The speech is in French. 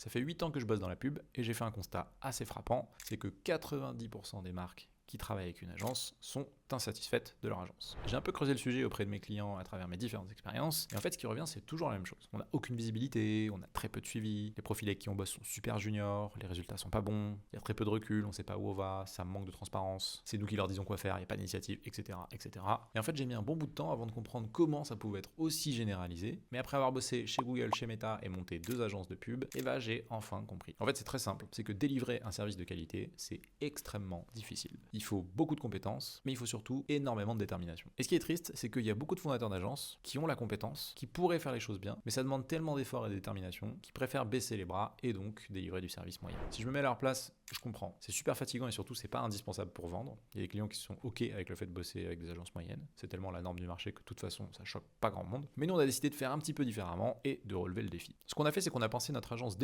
Ça fait 8 ans que je bosse dans la pub et j'ai fait un constat assez frappant, c'est que 90% des marques qui travaillent avec une agence sont insatisfaites de leur agence. J'ai un peu creusé le sujet auprès de mes clients à travers mes différentes expériences, et en fait ce qui revient c'est toujours la même chose. On n'a aucune visibilité, on a très peu de suivi, les profils avec qui on bosse sont super juniors, les résultats sont pas bons, il y a très peu de recul, on sait pas où on va, ça manque de transparence, c'est nous qui leur disons quoi faire, il n'y a pas d'initiative, etc., etc. Et en fait j'ai mis un bon bout de temps avant de comprendre comment ça pouvait être aussi généralisé, mais après avoir bossé chez Google, chez Meta et monté 2 agences de pub, et bah j'ai enfin compris. En fait c'est très simple, c'est que délivrer un service de qualité, c'est extrêmement difficile. Il faut beaucoup de compétences, mais il faut surtout énormément de détermination. Et ce qui est triste, c'est qu'il y a beaucoup de fondateurs d'agences qui ont la compétence, qui pourraient faire les choses bien, mais ça demande tellement d'efforts et de détermination qu'ils préfèrent baisser les bras et donc délivrer du service moyen. Si je me mets à leur place, je comprends. C'est super fatigant et surtout, c'est pas indispensable pour vendre. Il y a des clients qui sont OK avec le fait de bosser avec des agences moyennes. C'est tellement la norme du marché que de toute façon, ça choque pas grand monde. Mais nous, on a décidé de faire un petit peu différemment et de relever le défi. Ce qu'on a fait, c'est qu'on a pensé notre agence dès le